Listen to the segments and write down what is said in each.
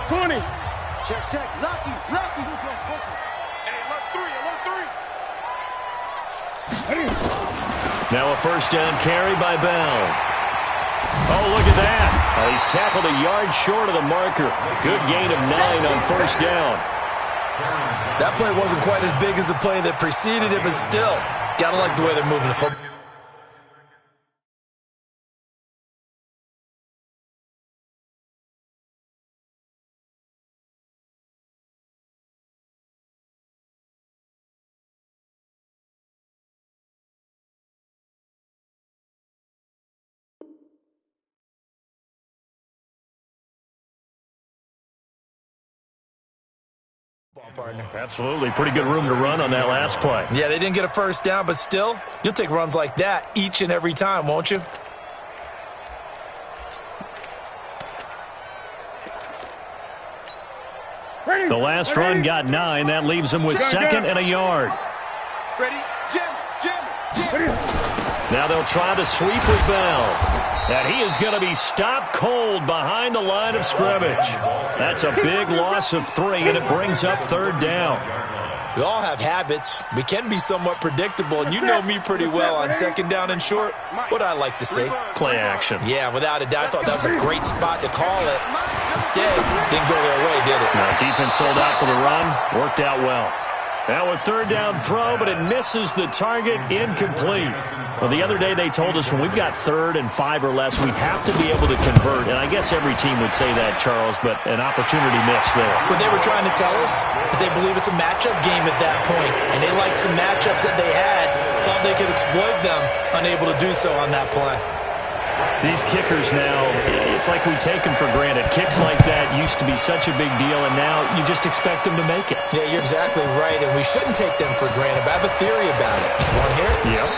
20. Check. Lucky. Hey, alert three. Now a first down carry by Bell. Oh, look at that. Oh, he's tackled a yard short of the marker. Good gain of 9 on first down. That play wasn't quite as big as the play that preceded it, but still, gotta like the way they're moving the football. Partner. Absolutely. Pretty good room to run on that last play. Yeah, they didn't get a first down, but still, you'll take runs like that each and every time, won't you? The last run got 9. That leaves him with second and a yard. Ready? Jam. Now they'll try to sweep with Bell. And he is going to be stopped cold behind the line of scrimmage. That's a big loss of 3, and it brings up third down. We all have habits. We can be somewhat predictable, and you know me pretty well on second down and short. What I like to say? Play action. Yeah, without a doubt, I thought that was a great spot to call it. Instead, didn't go their way, did it? No, defense sold out for the run. Worked out well. Now a third down throw, but it misses the target, incomplete. Well, the other day they told us when we've got 3rd and 5 or less, we have to be able to convert. And I guess every team would say that, Charles, but an opportunity missed there. What they were trying to tell us is they believe it's a matchup game at that point. And they liked some matchups that they had, thought they could exploit them, unable to do so on that play. These kickers now, it's like we take them for granted. Kicks like that used to be such a big deal, and now you just expect them to make it. Yeah, you're exactly right, and we shouldn't take them for granted. But I have a theory about it. You want to hear it? Yep.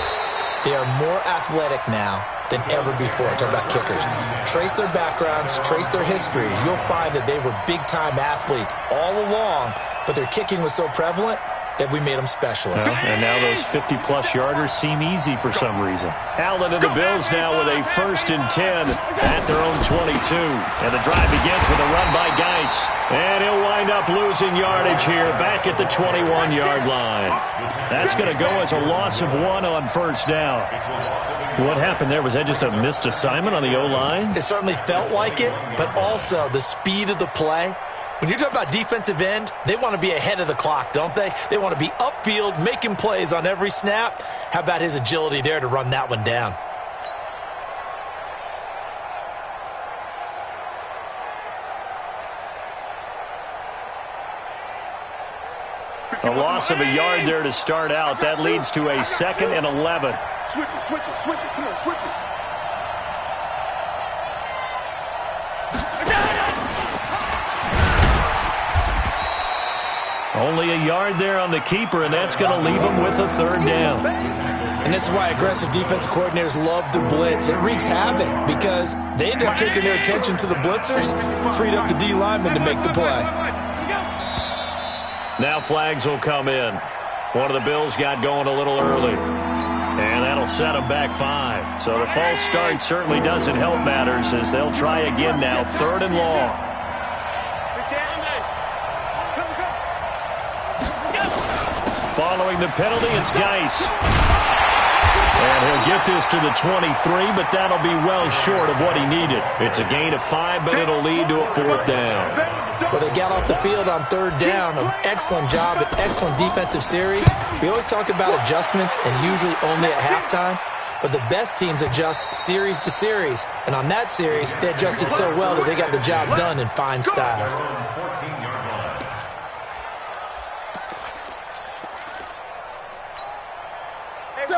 They are more athletic now than ever before. Talk about kickers. Trace their backgrounds, trace their histories. You'll find that they were big-time athletes all along, but their kicking was so prevalent that we made them specialists. And now those 50-plus yarders seem easy for some reason. Allen and the Bills now with a 1st and 10 at their own 22. And the drive begins with a run by Geis. And he'll wind up losing yardage here back at the 21-yard line. That's going to go as a loss of 1 on first down. What happened there? Was that just a missed assignment on the O-line? It certainly felt like it, but also the speed of the play. When you talk about defensive end, they want to be ahead of the clock, don't they? They want to be upfield, making plays on every snap. How about his agility there to run that one down? A loss of a yard there to start out. That leads to a 2nd and 11. Switch it. Come on, switch it. Only a yard there on the keeper, and that's going to leave him with a third down. And this is why aggressive defensive coordinators love to blitz. It wreaks havoc because they end up taking their attention to the blitzers, freed up the D lineman to make the play. Now flags will come in. One of the Bills got going a little early. And that'll set them back 5. So the false start certainly doesn't help matters as they'll try again now, 3rd and long. Following the penalty, it's Geis. And he'll get this to the 23, but that'll be well short of what he needed. It's a gain of 5, but it'll lead to a 4th down. Well, they got off the field on 3rd down. An excellent job, an excellent defensive series. We always talk about adjustments, and usually only at halftime. But the best teams adjust series to series. And on that series, they adjusted so well that they got the job done in fine style.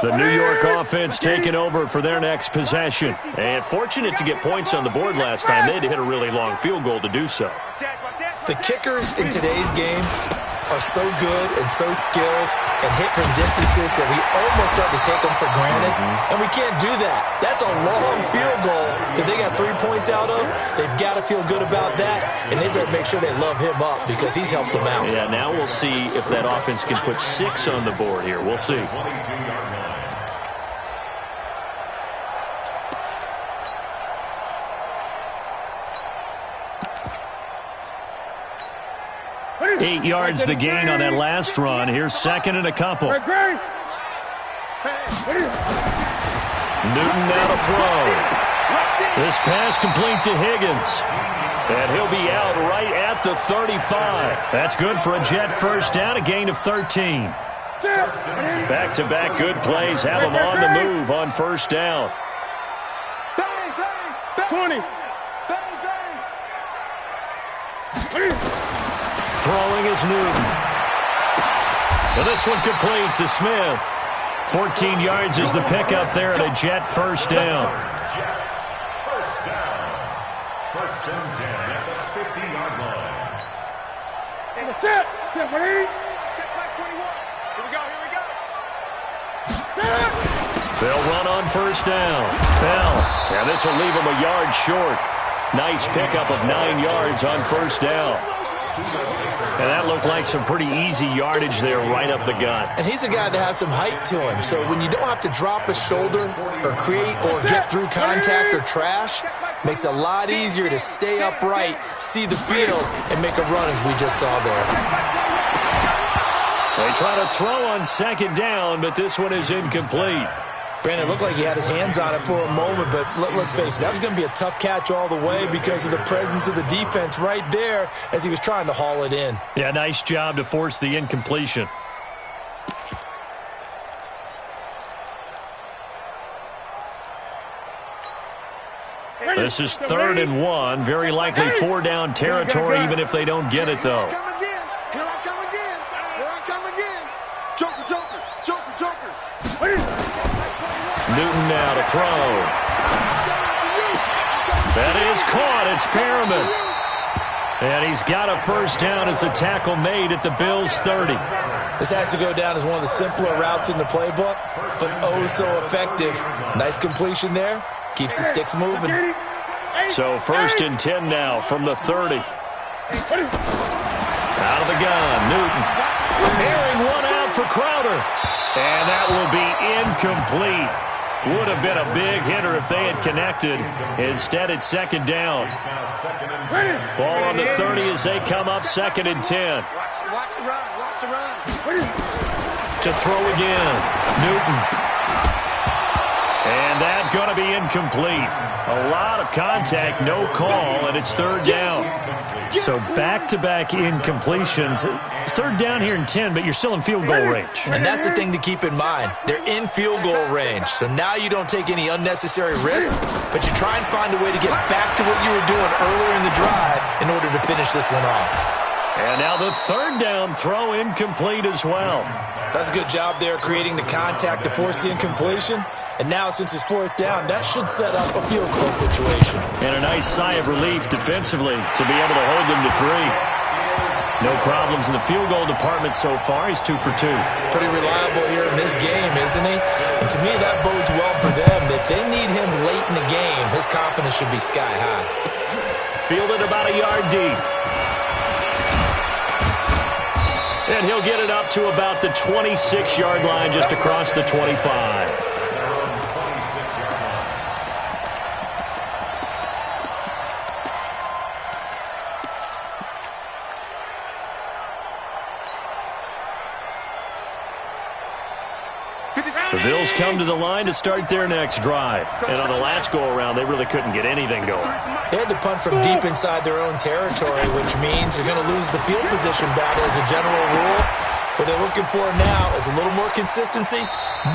The New York offense taking over for their next possession. And fortunate to get points on the board last time. They had to hit a really long field goal to do so. The kickers in today's game are so good and so skilled and hit from distances that we almost start to take them for granted. And we can't do that. That's a long field goal that they got 3 points out of. They've got to feel good about that, and they better make sure they love him up because he's helped them out. Yeah, now we'll see if that offense can put 6 on the board here. We'll see. 8 yards the gain on that last run. Here's second and a couple. Newton now to throw. This pass complete to Higgins. And he'll be out right at the 35. That's good for a Jet first down, a gain of 13. Back-to-back good plays have them on the move on first down. 20. Throwing is Newton. And this one complete to Smith. 14 yards is the pickup there at a Jet first down. First and 10 at the 50-yard line. Set, ready? Check back 21. Here we go. Set. They'll run on first down. Bell. And this will leave them a yard short. Nice pickup of 9 yards on first down. And that looked like some pretty easy yardage there right up the gut. And he's a guy that has some height to him. So when you don't have to drop a shoulder or create or get through contact or trash, makes it a lot easier to stay upright, see the field, and make a run as we just saw there. They try to throw on second down, but this one is incomplete. Brandon, it looked like he had his hands on it for a moment, but let's face it, that was going to be a tough catch all the way because of the presence of the defense right there as he was trying to haul it in. Yeah, nice job to force the incompletion. This is 3rd and 1. Very likely 4-down territory, even if they don't get it, though. Here I come again. Joker. Newton now to throw. That is caught. It's Perriman. And he's got a first down as a tackle made at the Bills' 30. This has to go down as one of the simpler routes in the playbook, but oh so effective. Nice completion there. Keeps the sticks moving. So 1st and 10 now from the 30. Out of the gun, Newton. Airing one out for Crowder. And that will be incomplete. Would have been a big hitter if they had connected. Instead, it's second down. Ball on the 30 as they come up 2nd and 10. Watch the run. To throw again, Newton. And that's going to be incomplete. A lot of contact, no call, and it's 3rd down. So back-to-back incompletions. 3rd down here in 10, but you're still in field goal range. And that's the thing to keep in mind. They're in field goal range. So now you don't take any unnecessary risks, but you try and find a way to get back to what you were doing earlier in the drive in order to finish this one off. And now the 3rd down throw incomplete as well. That's a good job there creating the contact to force the incompletion. And now since it's 4th down, that should set up a field goal situation. And a nice sigh of relief defensively to be able to hold them to 3. No problems in the field goal department so far. He's 2 for 2. Pretty reliable here in this game, isn't he? And to me, that bodes well for them. If they need him late in the game, his confidence should be sky high. Fielded about a yard deep. And he'll get it up to about the 26-yard line just across the 25. The Bills come to the line to start their next drive. And on the last go-around, they really couldn't get anything going. They had to punt from deep inside their own territory, which means they're going to lose the field position battle as a general rule. What they're looking for now is a little more consistency,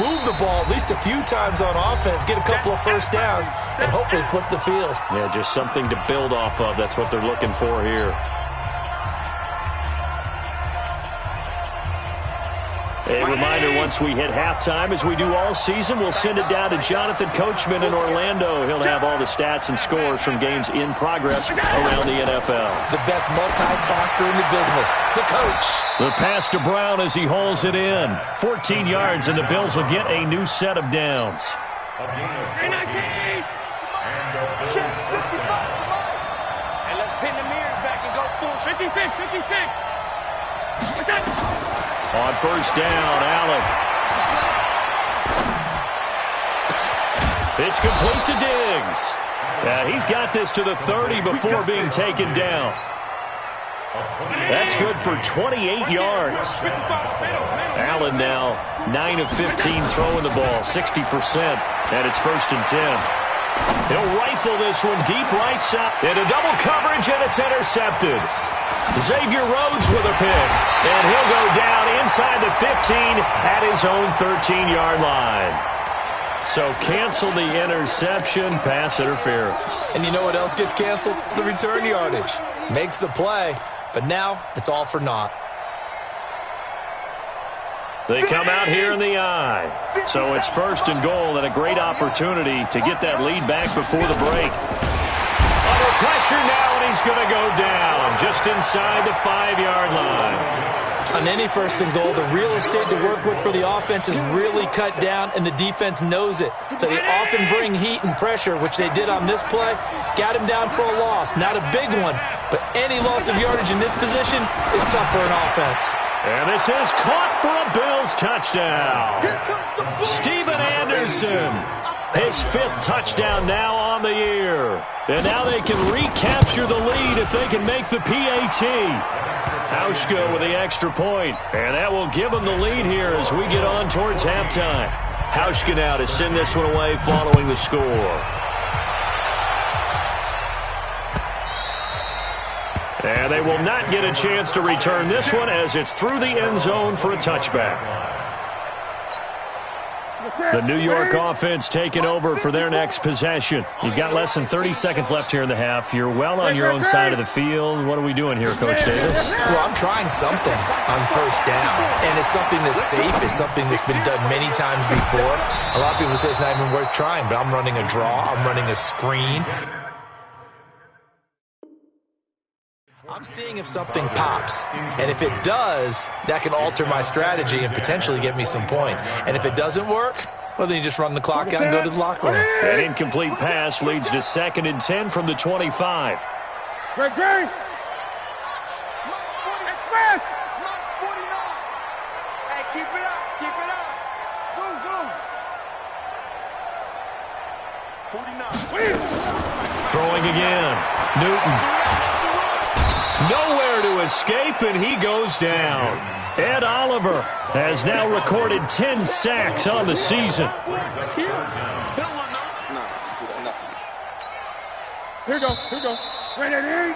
move the ball at least a few times on offense, get a couple of first downs, and hopefully flip the field. Yeah, just something to build off of. That's what they're looking for here. A reminder, once we hit halftime, as we do all season, we'll send it down to Jonathan Coachman in Orlando. He'll have all the stats and scores from games in progress around the NFL. The best multitasker in the business, the coach. The pass to Brown as he hauls it in. 14 yards, and the Bills will get a new set of downs. And let's pin the mirrors back and go full 56. On first down, Allen. It's complete to Diggs. He's got this to the 30 before being taken down. That's good for 28 yards. Allen now 9 of 15 throwing the ball, 60%, and it's 1st and 10. He'll rifle this one deep right side. Into double coverage, and it's intercepted. Xavier Rhodes with a pick, and he'll go down inside the 15 at his own 13-yard line. So cancel the interception, pass interference. And you know what else gets canceled? The return yardage. Makes the play, but now it's all for naught. They come out here in the eye. So it's 1st and goal, and a great opportunity to get that lead back before the break. Under pressure now, and he's going to go down just inside the 5-yard line. On any 1st and goal, the real estate to work with for the offense is really cut down, and the defense knows it. So they often bring heat and pressure, which they did on this play. Got him down for a loss. Not a big one, but any loss of yardage in this position is tough for an offense. And this is caught for a Bills touchdown. Steven Anderson, his 5th touchdown now on the year. And now they can recapture the lead if they can make the PAT. Hauschka with the extra point, and that will give them the lead here as we get on towards halftime. Hauschka now to send this one away following the score. And they will not get a chance to return this one as it's through the end zone for a touchback. The New York offense taking over for their next possession. You've got less than 30 seconds left here in the half. You're well on your own side of the field. What are we doing here, Coach Davis? Well, I'm trying something on 1st down, and it's something that's safe. It's something that's been done many times before. A lot of people say it's not even worth trying, but I'm running a draw. I'm running a screen. I'm seeing if something pops, and if it does, that can alter my strategy and potentially get me some points. And if it doesn't work, well, then you just run the clock out and go to the locker room. An incomplete pass leads to 2nd and 10 from the 25. Great game. Fast. 49. Hey, keep it up. Keep it up. Zoom, zoom. 49. Throwing again. Newton. Nowhere to escape, and he goes down. Ed Oliver has now recorded 10 sacks on the season. Here we go. Here we go. Ready?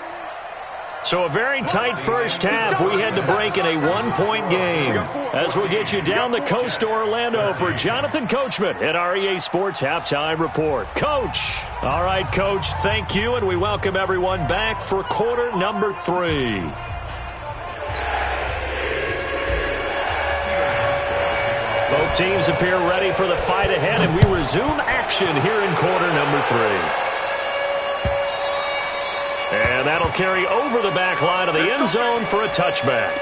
So a very tight first half. We had to break in a 1-point game. As we'll get you down the coast to Orlando for Jonathan Coachman at our EA Sports Halftime Report. Coach. All right, Coach, thank you, and we welcome everyone back for quarter number 3. Both teams appear ready for the fight ahead, and we resume action here in quarter number 3. And that'll carry over the back line of the end zone for a touchback.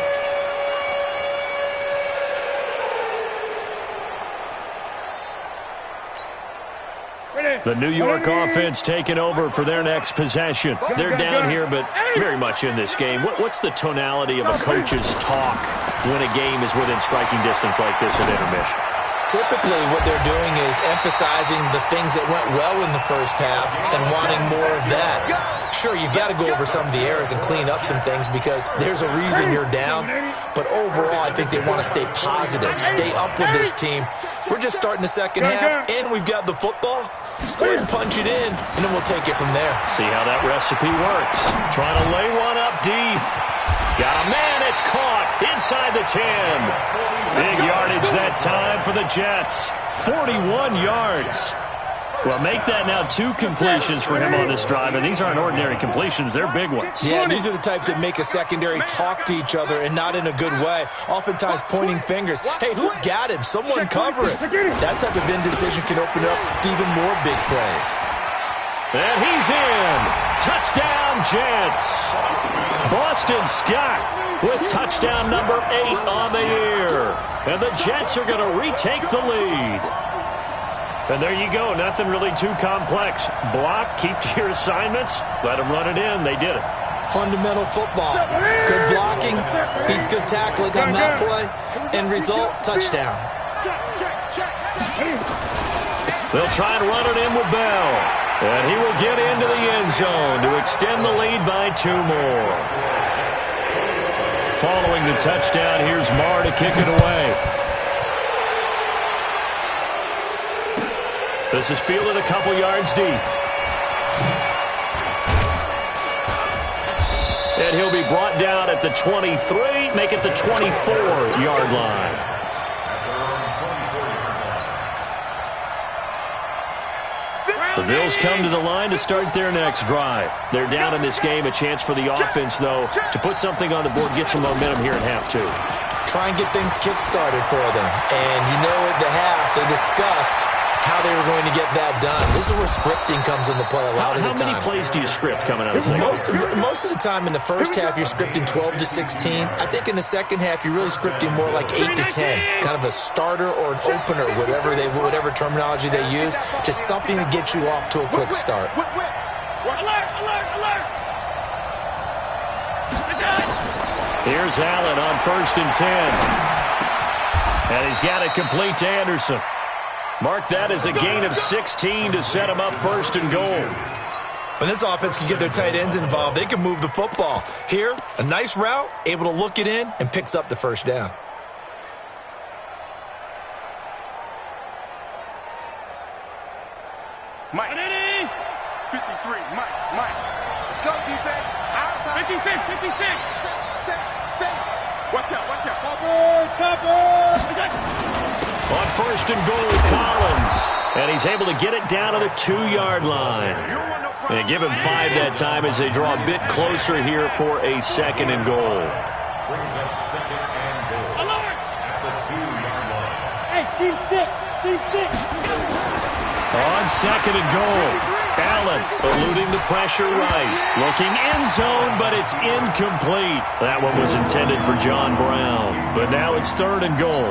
The New York offense taking over for their next possession. They're down here, but very much in this game. What's the tonality of a coach's talk when a game is within striking distance like this at intermission? Typically, what they're doing is emphasizing the things that went well in the first half and wanting more of that. Sure, you've got to go over some of the errors and clean up some things because there's a reason you're down. But overall, I think they want to stay positive, stay up with this team. We're just starting the second half, and we've got the football. Let's go ahead and punch it in, and then we'll take it from there. See how that recipe works. Trying to lay one up deep. Got a man, it's caught inside the 10. Big yardage that time for the Jets. 41 yards. Well, make that now 2 completions for him on this drive, and these aren't ordinary completions. They're big ones. Yeah, these are the types that make a secondary talk to each other and not in a good way. Oftentimes pointing fingers. Hey, who's got him? Someone cover it. That type of indecision can open up to even more big plays. And he's in. Touchdown, Jets. Boston Scott with touchdown number 8 on the year. And the Jets are going to retake the lead. And there you go. Nothing really too complex. Block, keep to your assignments, let them run it in. They did it. Fundamental football. Good blocking beats good tackling on that play. End result, touchdown. They'll try and run it in with Bell. And he will get into the end zone to extend the lead by 2 more. Following the touchdown, here's Marr to kick it away. This is fielded a couple yards deep. And he'll be brought down at the 23, make it the 24-yard line. The Bills come to the line to start their next drive. They're down in this game. A chance for the offense, though, to put something on the board, get some momentum here in half two. Try and get things kick-started for them. And you know at the half, they discussed how they were going to get that done. This is where scripting comes into play a lot of the time. How many plays do you script coming out of the second? Most of the time in the first half, you're scripting 12 to 16. I think in the second half, you're really scripting more like 8 to 10. Kind of a starter or an opener, whatever terminology they use. Just something to get you off to a quick start. Alert, alert, alert. Here's Allen on 1st and 10. And he's got it complete to Anderson. Mark that as a gain of 16 to set him up 1st and goal. When this offense can get their tight ends involved, they can move the football. Here, a nice route, able to look it in, and picks up the first down. Mike. 53, Mike. Let's go, defense. Outside. 56, 56. Set. Watch out. Topper. On 1st and goal, Collins. And he's able to get it down to the 2-yard line. They give him 5 that time as they draw a bit closer here for a 2nd and goal. Brings up 2nd and goal at the 2-yard line. Hey, Steve 6. On 2nd and goal, Allen eluding the pressure right. Looking end zone, but it's incomplete. That one was intended for John Brown. But now it's 3rd and goal.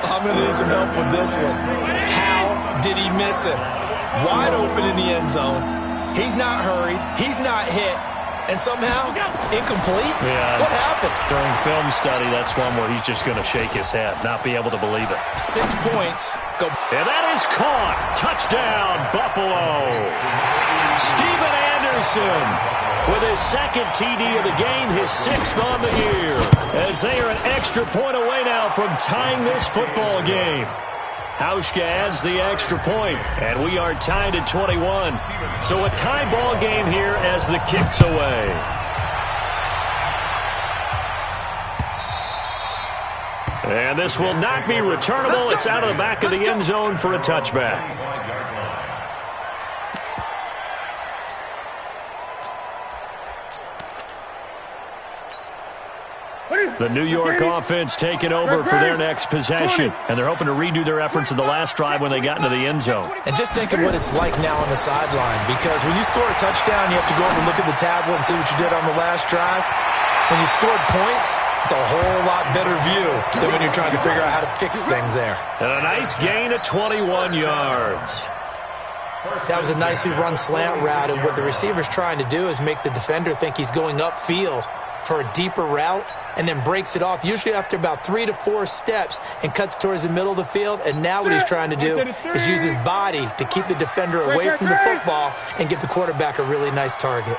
I'm going to need some help with this one. How did he miss it? Wide open in the end zone. He's not hurried. He's not hit. And somehow, incomplete? Yeah. What happened? During film study, that's one where he's just going to shake his head, not be able to believe it. 6 points. Go. And that is caught. Touchdown, Buffalo. Steven Anderson with his 2nd TD of the game, his 6th on the year. As they are an extra point away now from tying this football game. Hauschka adds the extra point, and we are tied at 21. So a tie ball game here as the kick's away. And this will not be returnable. It's out of the back of the end zone for a touchback. The New York offense taking over for their next possession. And they're hoping to redo their efforts in the last drive when they got into the end zone. And just think of what it's like now on the sideline. Because when you score a touchdown, you have to go over and look at the tablet and see what you did on the last drive. When you scored points, it's a whole lot better view than when you're trying to figure out how to fix things there. And a nice gain of 21 yards. That was a nicely run slant route, and what the receiver's trying to do is make the defender think he's going upfield for a deeper route, and then breaks it off, usually after about 3 to 4 steps, and cuts towards the middle of the field. And now what he's trying to do is use his body to keep the defender away from the football and give the quarterback a really nice target.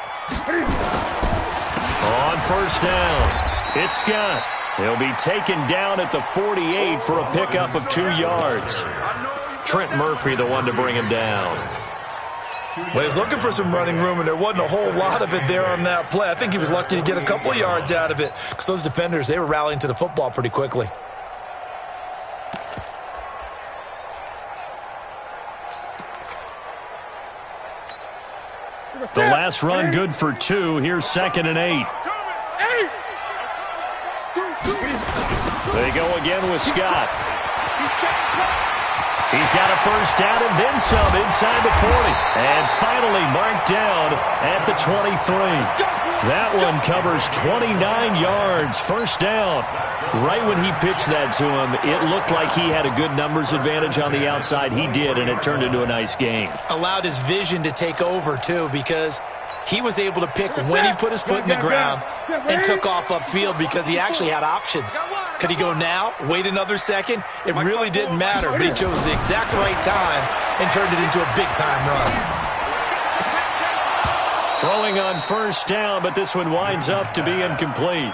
On 1st down, it's Scott. He'll be taken down at the 48 for a pickup of 2 yards. Trent Murphy, the one to bring him down. Well, he's looking for some running room, and there wasn't a whole lot of it there on that play. I think he was lucky to get a couple of yards out of it because those defenders, they were rallying to the football pretty quickly. The last run good for 2. Here's 2nd and 8. They go again with Scott. He's got a first down and then some inside the 40. And finally marked down at the 23. That one covers 29 yards. First down. Right when he pitched that to him, it looked like he had a good numbers advantage on the outside. He did, and it turned into a nice game. Allowed his vision to take over, too, because he was able to pick when he put his foot in the ground and took off upfield because he actually had options. Could he go now, wait another second? It really didn't matter, but he chose the exact right time and turned it into a big-time run. Throwing on first down, but this one winds up to be incomplete.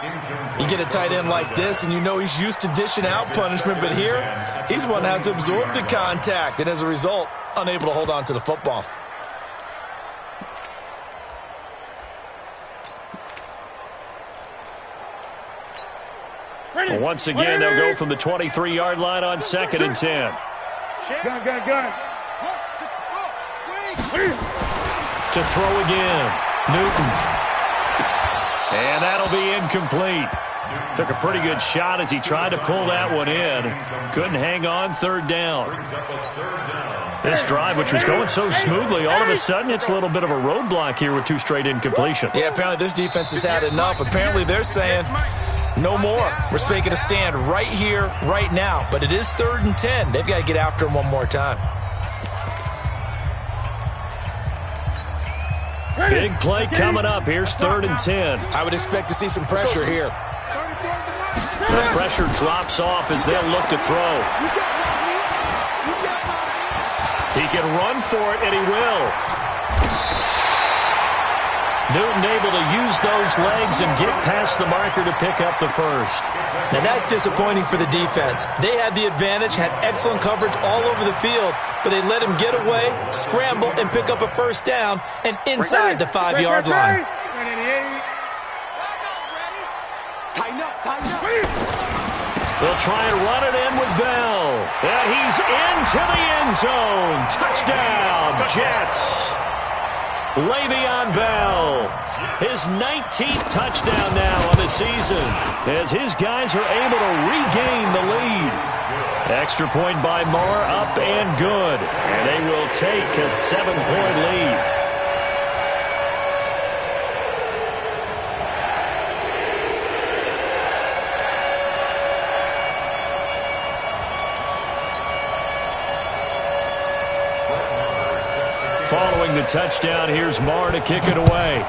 You get a tight end like this, and you know he's used to dishing out punishment, but here, he's one that has to absorb the contact, and as a result, unable to hold on to the football. Well, once again, they'll go from the 23-yard line on 2nd and 10. Gun. To throw again, Newton. And that'll be incomplete. Took a pretty good shot as he tried to pull that one in. Couldn't hang on, 3rd down. This drive, which was going so smoothly, all of a sudden it's a little bit of a roadblock here with 2 straight incompletions. Yeah, apparently this defense has had enough. Apparently they're saying, no more. We're making a stand right here, right now. But it is 3rd and 10. They've got to get after him one more time. Big play coming up. Here's 3rd and 10. I would expect to see some pressure here. The pressure drops off as they'll look to throw. He can run for it, and he will. Newton able to use those legs and get past the marker to pick up the first. Now that's disappointing for the defense. They had the advantage, had excellent coverage all over the field, but they let him get away, scramble, and pick up a first down and inside the 5-yard line. They'll try and run it in with Bell. And he's into the end zone. Touchdown, Jets. Le'Veon Bell, his 19th touchdown now on the season, as his guys are able to regain the lead. Extra point by Moore, up and good. And they will take a 7-point lead. Following the touchdown, here's Moore to kick it away.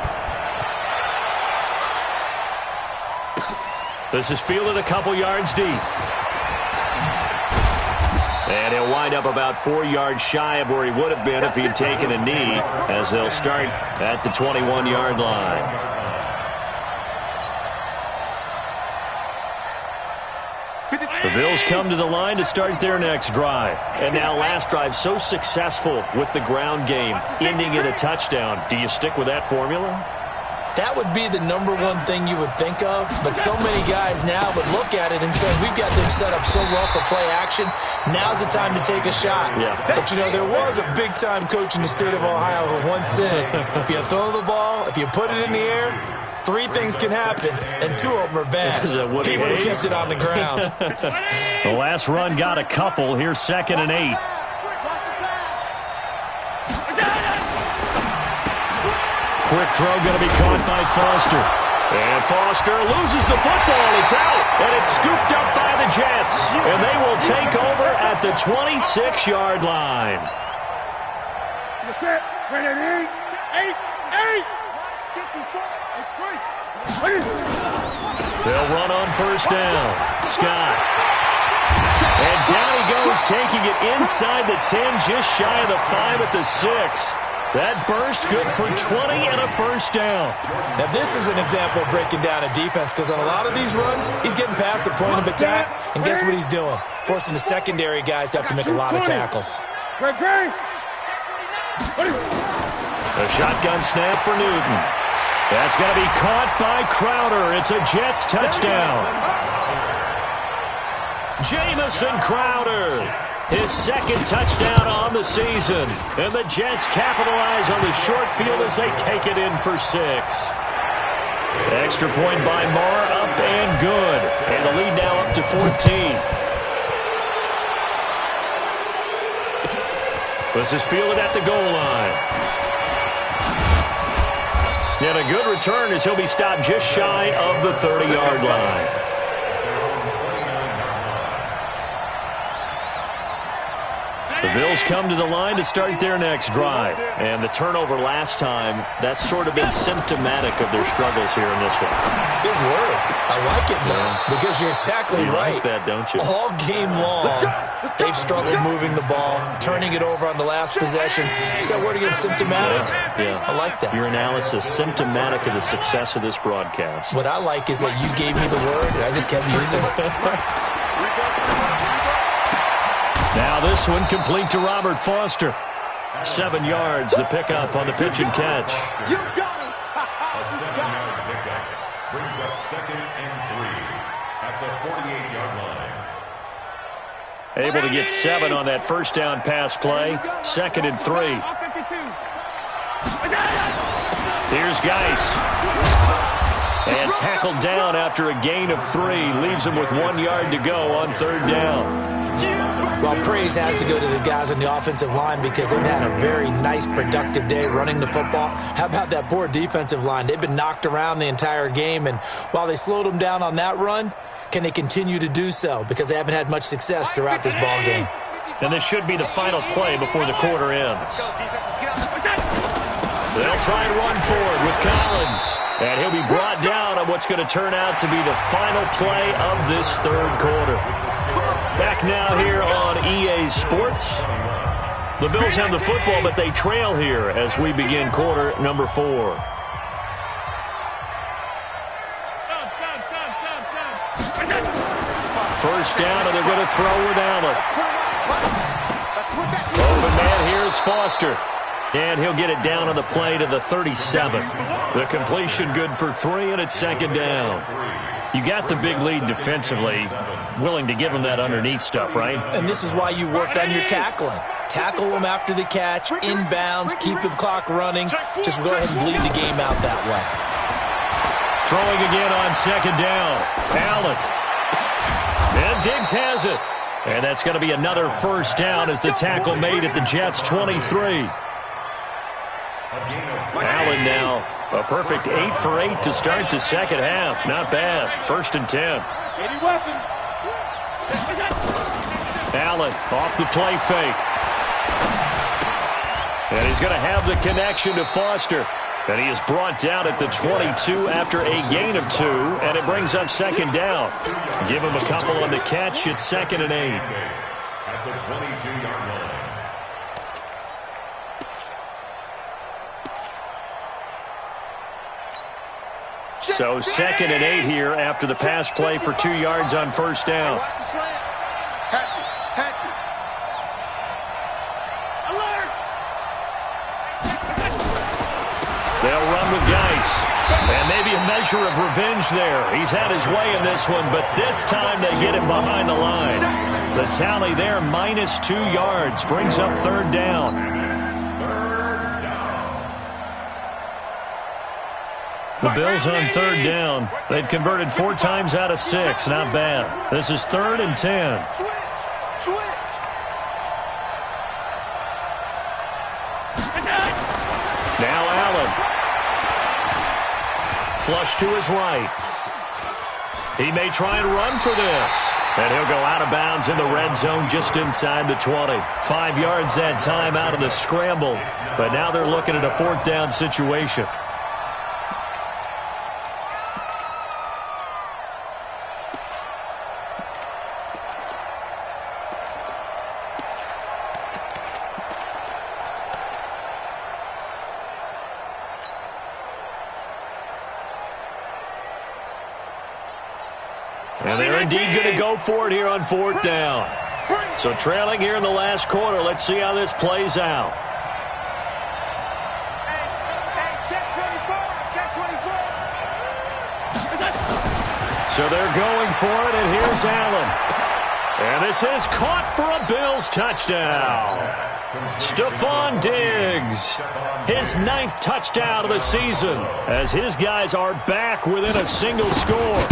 This is fielded a couple yards deep. And he'll wind up about 4 yards shy of where he would have been if he had taken a knee, as they'll start at the 21-yard line. The Bills come to the line to start their next drive. And now last drive so successful with the ground game, ending in a touchdown. Do you stick with that formula? That would be the number one thing you would think of, but so many guys now would look at it and say, we've got them set up so well for play action, now's the time to take a shot. Yeah. But, you know, there was a big-time coach in the state of Ohio who once said, if you throw the ball, if you put it in the air, 3 things can happen, and 2 of them are bad. He would have kept it on the ground. The last run got a couple. Here's 2nd and 8. Quick throw going to be caught by Foster. And Foster loses the football. It's out. And it's scooped up by the Jets. And they will take over at the 26-yard line. They'll run on first down. Scott. And down he goes, taking it inside the 10, just shy of the 5 at the 6. That burst good for 20 and a first down. Now, this is an example of breaking down a defense, because on a lot of these runs, he's getting past the point of attack, and guess what he's doing? Forcing the secondary guys to have to make a lot of tackles. A shotgun snap for Newton. That's going to be caught by Crowder. It's a Jets touchdown. Jamison Crowder, his 2nd touchdown on the season. And the Jets capitalize on the short field as they take it in for 6. Extra point by Moore, up and good. And the lead now up to 14. This is fielded at the goal line. And a good return as he'll be stopped just shy of the 30-yard line. The Bills come to the line to start their next drive. And the turnover last time, that's sort of been symptomatic of their struggles here in this one. Good word. I like it, though, because you're exactly right. You like that, don't you? All game long, they've struggled moving the ball, turning it over on the last possession. Is that word again, symptomatic? Yeah. I like that. Your analysis, symptomatic of the success of this broadcast. What I like is that you gave me the word, and I just kept using it. Now this one complete to Robert Foster. 7 yards, the pickup on the pitch and catch. You got him. A 7-yard pickup brings up 2nd and 3 at the 48-yard line. Able to get 7 on that first down pass play. 2nd and 3. Here's Geis. And tackled down after a gain of 3. Leaves him with 1 yard to go on 3rd down. Well, praise has to go to the guys on the offensive line because they've had a very nice, productive day running the football. How about that poor defensive line? They've been knocked around the entire game, and while they slowed them down on that run, can they continue to do so? Because they haven't had much success throughout this ball game. And this should be the final play before the quarter ends. They'll try and run forward with Collins. And he'll be brought down on what's going to turn out to be the final play of this 3rd quarter. Back now here on EA Sports. The Bills have the football, but they trail here as we begin quarter number 4. First down, and they're going to throw with Allen. Open man, here's Foster. And he'll get it down on the play to the 37. The completion good for 3, and it's 2nd down. You got the big lead defensively, willing to give them that underneath stuff, right? And this is why you work on your tackling. Tackle them after the catch, inbounds, keep the clock running. Just go ahead and bleed the game out that way. Throwing again on 2nd down. Allen. And Diggs has it. And that's going to be another first down as the tackle made at the Jets' 23. Allen now, a perfect 8 for 8 to start the second half. Not bad. 1st and 10. Allen off the play fake. And he's going to have the connection to Foster. And he is brought down at the 22 after a gain of 2. And it brings up 2nd down. Give him a couple on the catch. It's 2nd and 8. At the 22-yard line. So 2nd and 8 here after the pass play for 2 yards on first down. Watch the slant. Hatch it. Alert! They'll run with Geis. And maybe a measure of revenge there. He's had his way in this one, but this time they get him behind the line. The tally there, minus 2 yards, brings up 3rd down. The Bills on 3rd down. They've converted 4 times out of 6. Not bad. This is 3rd and 10. Switch. Now Allen. Flush to his right. He may try and run for this. And he'll go out of bounds in the red zone just inside the 20. 5 yards that time out of the scramble. But now they're looking at a 4th down situation. And they're indeed going to go for it here on 4th down. So trailing here in the last quarter. Let's see how this plays out. Check 24. So they're going for it, and here's Allen. And this is caught for a Bills touchdown. Stephon Diggs, his 9th touchdown of the season, as his guys are back within a single score.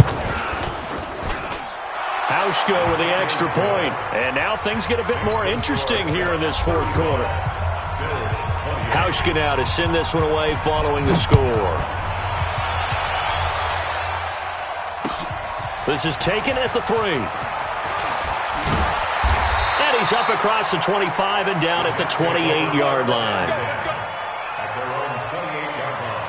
Hauschka with the extra point. And now things get a bit more interesting here in this 4th quarter. Hauschka now to send this one away following the score. This is taken at the 3. And he's up across the 25 and down at the 28-yard line. At their own 28-yard line.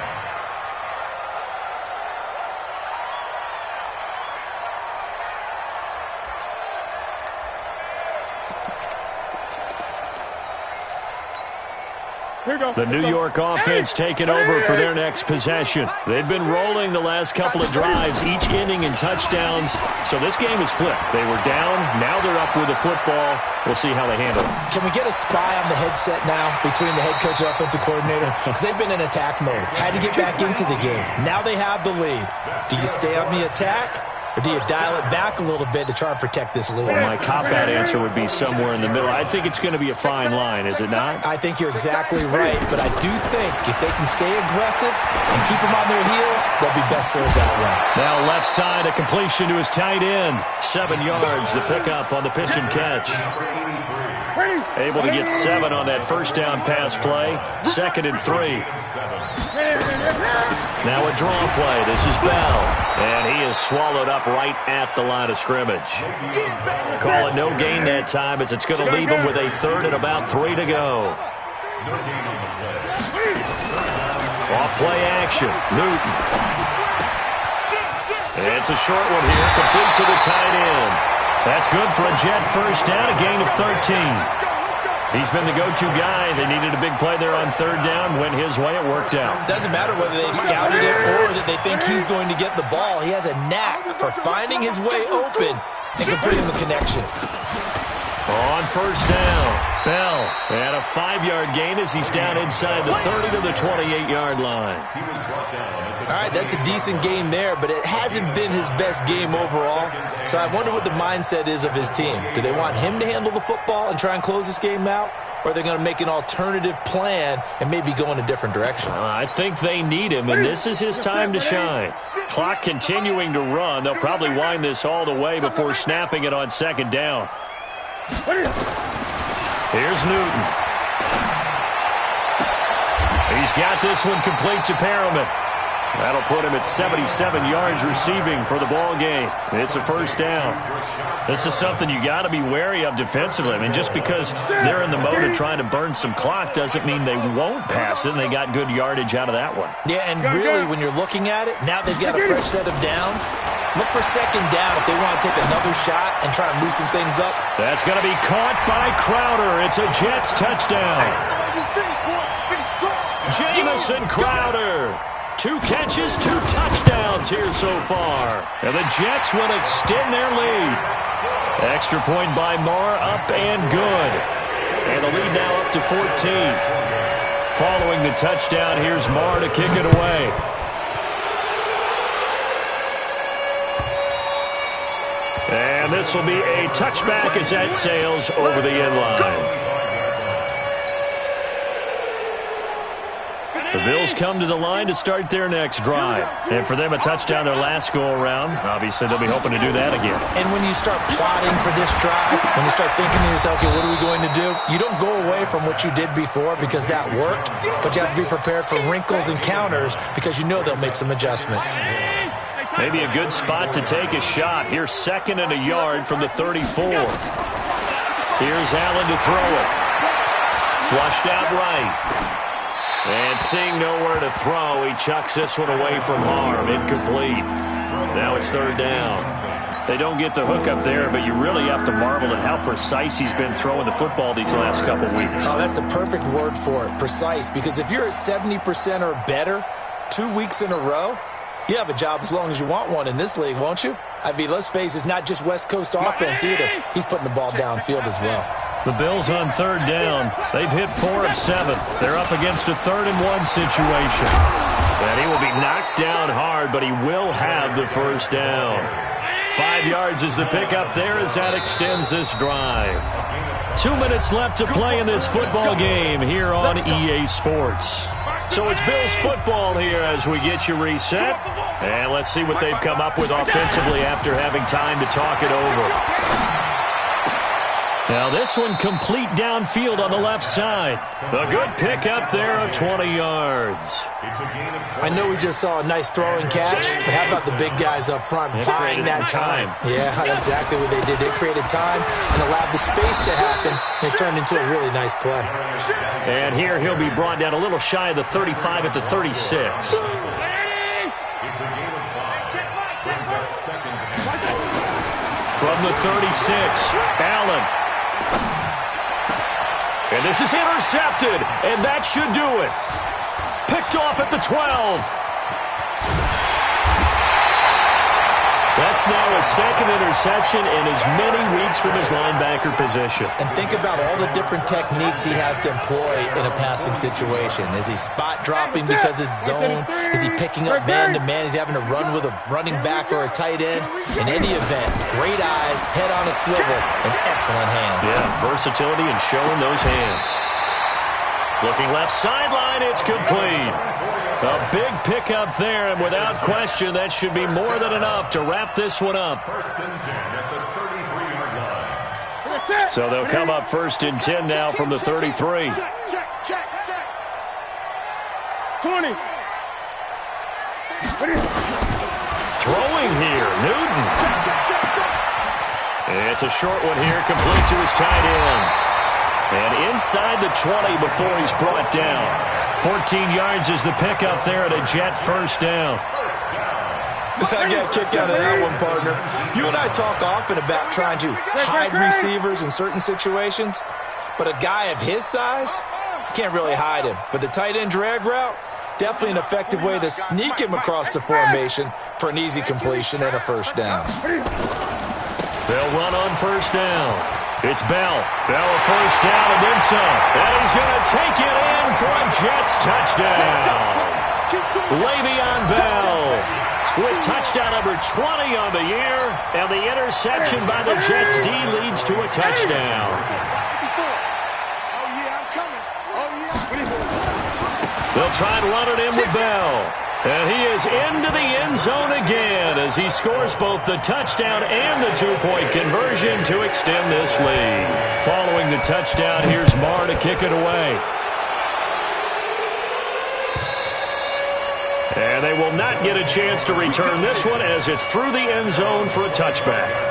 Here you go. The New York offense taking over for their next possession. They've been rolling the last couple of drives, each ending in touchdowns. So this game is flipped. They were down. Now they're up with the football. We'll see how they handle it. Can we get a spy on the headset now between the head coach and offensive coordinator? Because they've been in attack mode. Had to get back into the game. Now they have the lead. Do you stay on the attack? Or do you dial it back a little bit to try and protect this lead? Well, my cop-out answer would be somewhere in the middle. I think it's going to be a fine line, is it not? I think you're exactly right, but I do think if they can stay aggressive and keep them on their heels, they'll be best served that way. Now left side, a completion to his tight end. 7 yards, the pickup on the pitch and catch. Able to get 7 on that first down pass play. 2nd and 3. Now a draw play. This is Bell. And he is swallowed up right at the line of scrimmage. Call it no gain that time as it's going to leave him with a 3rd and about 3 to go. Off play action. Newton. It's a short one here. Complete to the tight end. That's good for a Jet first down. A gain of 13. He's been the go-to guy. They needed a big play there on 3rd down. Went his way. It worked out. Doesn't matter whether they scouted it or that they think he's going to get the ball. He has a knack for finding his way open and completing the connection. On first down, Bell. And a 5-yard gain as he's down inside the 30 to the 28-yard line. All right, that's a decent game there, but it hasn't been his best game overall. So I wonder what the mindset is of his team. Do they want him to handle the football and try and close this game out? Or are they going to make an alternative plan and maybe go in a different direction? I think they need him, and this is his time to shine. Clock continuing to run. They'll probably wind this all the way before snapping it on 2nd down. Here's Newton. He's got this one complete to Perriman. That'll put him at 77 yards receiving for the ball game. It's a first down. This is something you got to be wary of defensively. I mean, just because they're in the mode of trying to burn some clock doesn't mean they won't pass it, and they got good yardage out of that one. Yeah, and really, when you're looking at it, now they've got a fresh set of downs. Look for 2nd down if they want to take another shot and try and loosen things up. That's going to be caught by Crowder. It's a Jets touchdown. Jamison Crowder. 2 catches, 2 touchdowns here so far. And the Jets will extend their lead. Extra point by Marr, up and good. And the lead now up to 14. Following the touchdown, here's Marr to kick it away. And this will be a touchback as that sails over the end line. The Bills come to the line to start their next drive. And for them, a touchdown their last go-around. Obviously, they'll be hoping to do that again. And when you start plotting for this drive, when you start thinking to yourself, okay, what are we going to do? You don't go away from what you did before because that worked, but you have to be prepared for wrinkles and counters because you know they'll make some adjustments. Maybe a good spot to take a shot. Here's 2nd and a yard from the 34. Here's Allen to throw it. Flushed out right. And seeing nowhere to throw, he chucks this one away from harm. Incomplete. Now it's 3rd down. They don't get the hook up there, but you really have to marvel at how precise he's been throwing the football these last couple weeks. Oh, that's the perfect word for it, precise. Because if you're at 70% or better 2 weeks in a row, you have a job as long as you want one in this league, won't you? I mean, let's face it, it's not just West Coast offense either. He's putting the ball downfield as well. The Bills on 3rd down. They've hit 4 of 7. They're up against a 3rd and 1 situation. And he will be knocked down hard, but he will have the first down. 5 yards is the pickup there as that extends this drive. 2 minutes left to play in this football game here on EA Sports. So it's Bills football here as we get you reset. And let's see what they've come up with offensively after having time to talk it over. Now this one complete downfield on the left side. A good pickup there of 20 yards. I know we just saw a nice throwing catch, but how about the big guys up front buying that time? Yeah, that's exactly what they did. They created time and allowed the space to happen, and it turned into a really nice play. And here he'll be brought down a little shy of the 35 at the 36. It's a game of 5. Brings up second and From the 36, Allen. And this is intercepted, and that should do it. Picked off at the 12. That's now a second interception in as many weeks from his linebacker position. And think about all the different techniques he has to employ in a passing situation. Is he spot dropping because it's zone? Is he picking up man-to-man? Is he having to run with a running back or a tight end? In any event, great eyes, head on a swivel, and excellent hands. Yeah, versatility and showing those hands. Looking left sideline, it's complete. A big pickup there, and without question, that should be more than enough to wrap this one up. first and 10 at the 33-yard line. So they'll come up first and 10 now from the 33. Check. 20. Throwing here, Newton. It's a short one here, complete to his tight end. And inside the 20 before he's brought down. 14 yards is the pickup there at a Jet first down. I got a kick out of that one, partner. You and I talk often about trying to hide receivers in certain situations, but a guy of his size, can't really hide him. But the tight end drag route, definitely an effective way to sneak him across the formation for an easy completion and a first down. They'll run on first down. It's Bell. Bell a first down and then some. And he's going to take it in for a Jets touchdown. Le'Veon Bell with touchdown number 20 on the year. And the interception by the Jets D leads to a touchdown. They'll try and run it in with Bell. And he is into the end zone again as he scores both the touchdown and the two-point conversion to extend this lead. Following the touchdown, here's Marr to kick it away. And they will not get a chance to return this one as it's through the end zone for a touchback.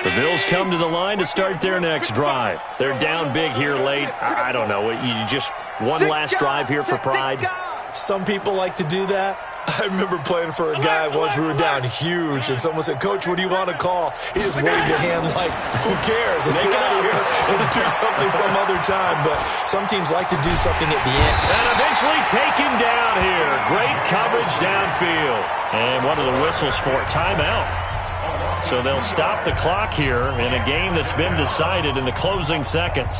The Bills come to the line to start their next drive. They're down big here late. I don't know. You just one last drive here for pride. Some people like to do that. I remember playing for a guy once. We were down huge, and someone said, "Coach, what do you want to call?" He just waved a hand like, "Who cares? Let's get out of here and do something some other time." But some teams like to do something at the end. And eventually taken down here. Great coverage downfield. And what are the whistles for? Timeout. So they'll stop the clock here in a game that's been decided in the closing seconds.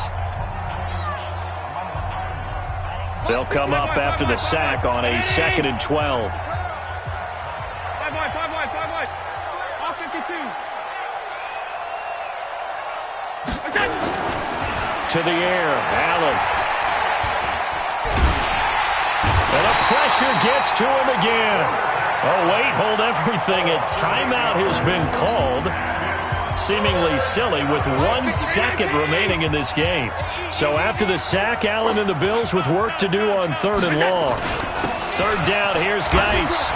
They'll come up after the sack on a 2nd and 12. 5 wide. Off 52. To the air, Allen. And the pressure gets to him again. Oh, wait, hold everything. A timeout has been called. Seemingly silly with 1 second remaining in this game. So after the sack, Allen and the Bills with work to do on 3rd and long. 3rd down, here's Geis.